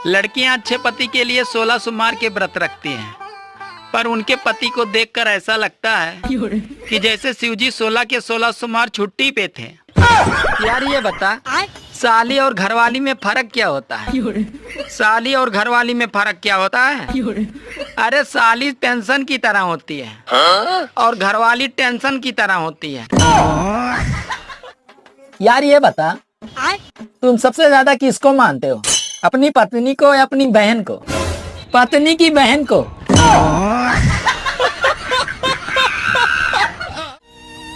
लड़कियां अच्छे पति के लिए 16 सोमवार के व्रत रखती हैं, पर उनके पति को देखकर ऐसा लगता है कि जैसे शिवजी 16 के 16 सोमवार छुट्टी पे थे। यार ये बता, साली और घरवाली में फर्क क्या होता है? साली और घरवाली में फर्क क्या होता है? अरे साली पेंशन की तरह होती है और घरवाली टेंशन की तरह होती है। यार ये बता, तुम सबसे ज्यादा किसको मानते हो? अपनी पत्नी को या अपनी बहन को? पत्नी की बहन को।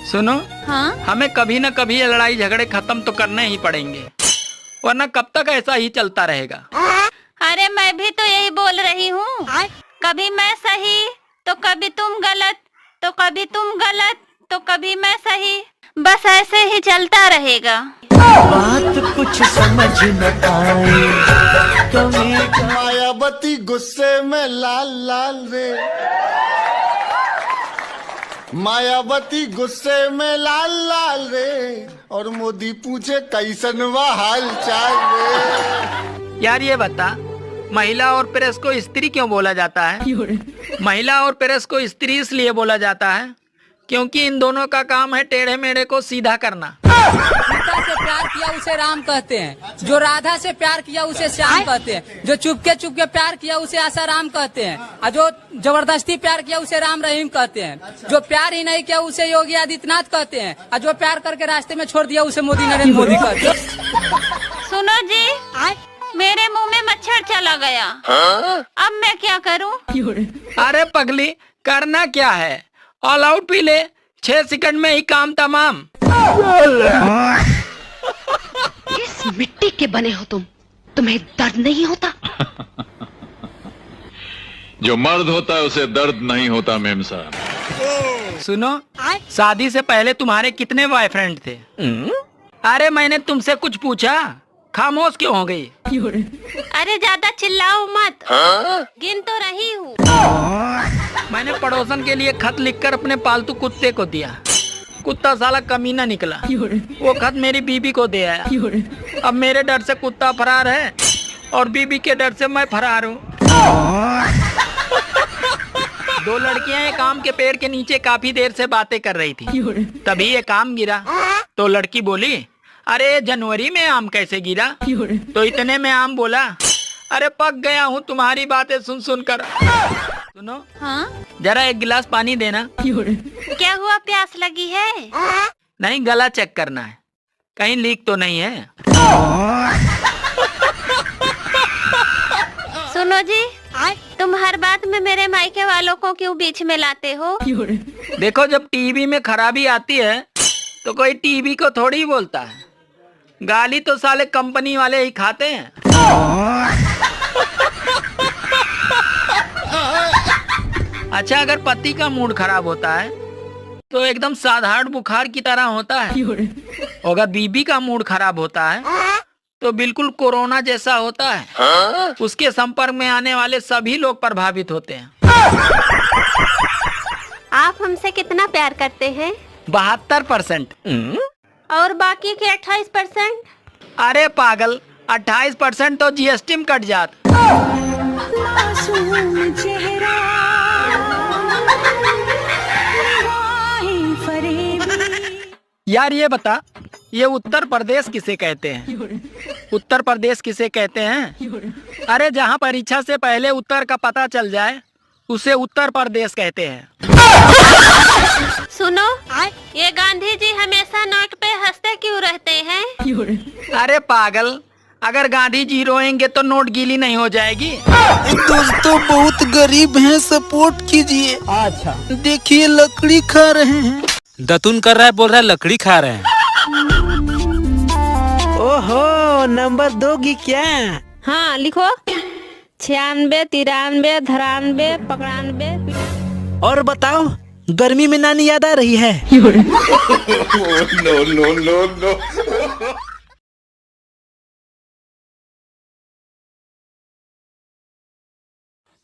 सुनो, हाँ? हमें कभी न कभी ये लड़ाई झगड़े खत्म तो करने ही पड़ेंगे, वरना कब तक ऐसा ही चलता रहेगा। अरे मैं भी तो यही बोल रही हूँ, कभी मैं सही तो कभी तुम गलत, तो कभी तुम गलत तो कभी मैं सही, बस ऐसे ही चलता रहेगा। बात कुछ समझ न आए कभी। मायावती गुस्से में लाल लाल रे, मायावती गुस्से में लाल लाल रे, और मोदी पूछे कैसन वा हाल चाल रे। यार ये बता, महिला और प्रेस को स्त्री क्यों बोला जाता है? महिला और प्रेस को स्त्री इसलिए बोला जाता है क्योंकि इन दोनों का काम है टेढ़े मेढ़े को सीधा करना। सीता से प्यार किया उसे राम कहते हैं, जो राधा से प्यार किया उसे श्याम कहते हैं, जो चुपके प्यार किया उसे आसाराम कहते हैं, और जो जबरदस्ती प्यार किया उसे राम रहीम कहते हैं, जो प्यार ही नहीं किया उसे योगी आदित्यनाथ कहते हैं, और जो प्यार करके रास्ते में छोड़ दिया उसे मोदी नरेंद्र मोदी कहते हैं। सुनो जी, मेरे मुंह में मच्छर चला गया, अब मैं क्या करूँ? अरे पगली, करना क्या है? ऑल आउट पी ले, 6 सेकंड में ही काम तमाम। किस मिट्टी के बने हो तुम? तुम्हें दर्द नहीं होता? जो मर्द होता है उसे दर्द नहीं होता मेम साहब। सुनो, शादी से पहले तुम्हारे कितने बॉयफ्रेंड थे? अरे मैंने तुमसे कुछ पूछा, खामोश क्यों हो गई? अरे ज्यादा चिल्लाओ मत, गिन तो रही हूँ। मैंने पड़ोसन के लिए खत लिखकर अपने पालतू कुत्ते को दिया, कुत्ता साला कमीना निकला, वो खत मेरी बीबी को दे आया। अब मेरे डर से कुत्ता फरार है और बीबी के डर से मैं फरार हूँ। 2 लड़कियां एक आम के पेड़ के नीचे काफी देर से बातें कर रही थी, तभी एक आम गिरा तो लड़की बोली, अरे जनवरी में आम कैसे गिरा? तो इतने में आम बोला, अरे पक गया हूँ तुम्हारी बातें सुन सुन कर। सुनो, हाँ? जरा एक गिलास पानी देना। क्या हुआ, प्यास लगी है? नहीं, गला चेक करना है, कहीं लीक तो नहीं है। सुनो जी, तुम हर बात में मेरे मायके वालों को क्यों बीच में लाते हो? देखो, जब टीवी में खराबी आती है तो कोई टीवी को थोड़ी बोलता है, गाली तो साले कंपनी वाले ही खाते हैं। अच्छा, अगर पति का मूड खराब होता है तो एकदम साधारण बुखार की तरह होता है, और अगर बीबी का मूड खराब होता है तो बिल्कुल कोरोना जैसा होता है। उसके संपर्क में आने वाले सभी लोग प्रभावित होते हैं। आप हमसे कितना प्यार करते हैं? 72%। और बाकी के 28%? अरे पागल, 28% तो जीएसटी में कट जात। यार ये बता, ये उत्तर प्रदेश किसे कहते हैं? उत्तर प्रदेश किसे कहते हैं? अरे जहाँ परीक्षा से पहले उत्तर का पता चल जाए उसे उत्तर प्रदेश कहते हैं। सुनो, ये गांधी जी हमेशा नोट पे हंसते क्यों रहते हैं? अरे पागल, अगर गांधी जी रोएंगे तो नोट गीली नहीं हो जाएगी। दोस्तों बहुत गरीब हैं, सपोर्ट कीजिए। अच्छा, देखिए लकड़ी खा रहे हैं। दतुन कर रहा है, बोल रहा है लकड़ी खा रहे हैं। ओहो, नंबर दोगी क्या? हाँ लिखो, 96, 93, 93, 95। और बताओ, गर्मी में नानी याद आ रही है? No no no no.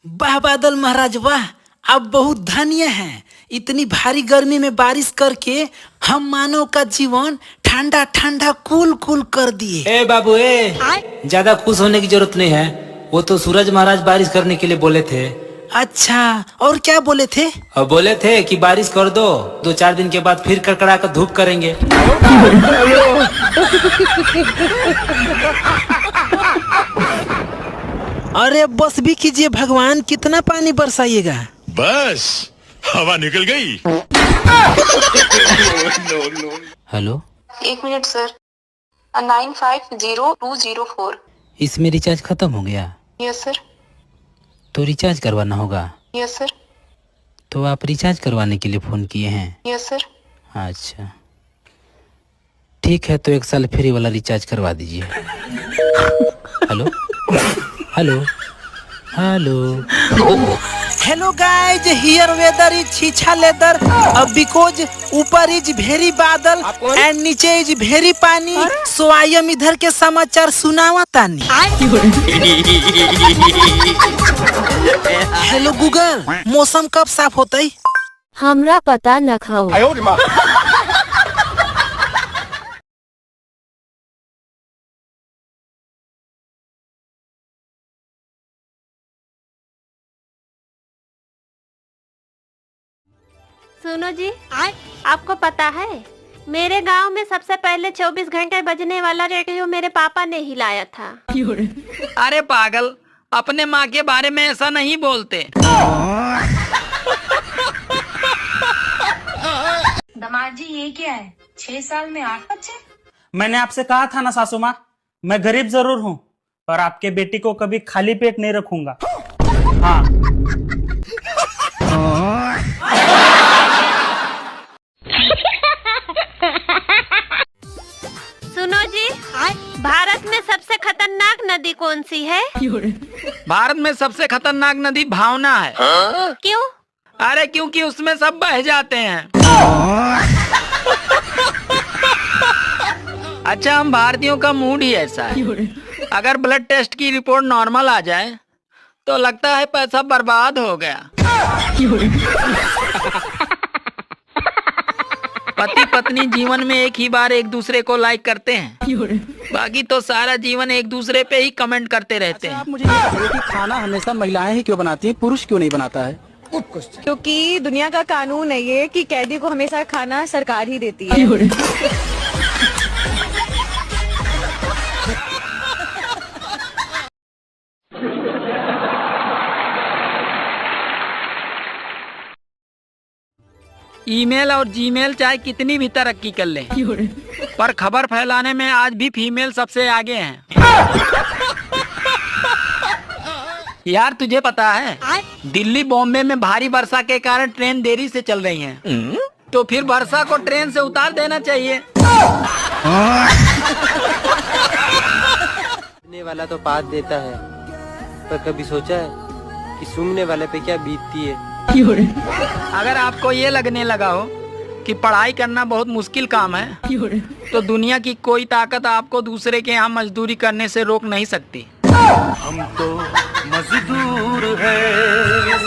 वाह बादल महाराज वाह, आप बहुत धन्य हैं। इतनी भारी गर्मी में बारिश करके हम मानव का जीवन ठंडा ठंडा कूल कूल कर दिए। ए बाबू, ज्यादा खुश होने की जरूरत नहीं है, वो तो सूरज महाराज बारिश करने के लिए बोले थे। अच्छा, और क्या बोले थे? और बोले थे कि बारिश कर दो, 2-4 दिन के बाद फिर कड़कड़ा कर धूप करेंगे। अरे बस भी कीजिए भगवान, कितना पानी बरसाइएगा? बस हवा निकल गई। Hello, 1 minute sir. 950204। इसमें रिचार्ज खत्म हो गया? Yes sir. तो रिचार्ज करवाना होगा। Yes sir. तो आप रिचार्ज करवाने के लिए फोन किए हैं? Yes sir. अच्छा ठीक है, तो 1 साल फ्री वाला रिचार्ज करवा दीजिए। Hello hello hello hello guys, here weather is छीछा लेदर, बिकॉज ऊपर इज भेरी बादल एंड नीचे इज भेरी पानी, सो आई एम इधर के समाचार सुनावा तानी। हेलो गूगल, मौसम कब साफ होता है? हमरा पता न खाओ। सुनो जी, आपको पता है मेरे गांव में सबसे पहले 24 घंटे बजने वाला रेडियो मेरे पापा ने ही लाया था। अरे पागल, अपने माँ के बारे में ऐसा नहीं बोलते। दामाद जी ये क्या है? 6 साल में 8 बच्चे? मैंने आपसे कहा था ना सासू माँ, मैं गरीब जरूर हूँ पर आपके बेटी को कभी खाली पेट नहीं रखूंगा। हाँ। सुनो जी, भारत में सबसे खतरनाक नदी कौन सी है? भारत में सबसे खतरनाक नदी भावना है। क्यों? अरे क्योंकि उसमें सब बह जाते हैं। अच्छा, हम भारतीयों का मूड ही ऐसा है। अगर ब्लड टेस्ट की रिपोर्ट नॉर्मल आ जाए तो लगता है पैसा बर्बाद हो गया। पति पत्नी जीवन में एक ही बार एक दूसरे को लाइक करते हैं, बाकी तो सारा जीवन एक दूसरे पे ही कमेंट करते रहते हैं। आप मुझे ये बताइए कि खाना हमेशा महिलाएं ही क्यों बनाती हैं, पुरुष क्यों नहीं बनाता है? क्योंकि दुनिया का कानून है ये कि कैदी को हमेशा खाना सरकार ही देती है। ईमेल और जीमेल चाहे कितनी भी तरक्की कर लें, पर खबर फैलाने में आज भी फीमेल सबसे आगे हैं। यार तुझे पता है, दिल्ली बॉम्बे में भारी वर्षा के कारण ट्रेन देरी से चल रही हैं। तो फिर वर्षा को ट्रेन से उतार देना चाहिए। सुनने वाला तो बात देता है, पर कभी सोचा है कि सुनने वाले पे क्या बीतती है? अगर आपको ये लगने लगा हो कि पढ़ाई करना बहुत मुश्किल काम है, तो दुनिया की कोई ताकत आपको दूसरे के यहाँ मजदूरी करने से रोक नहीं सकती। हम तो मजदूर हैं,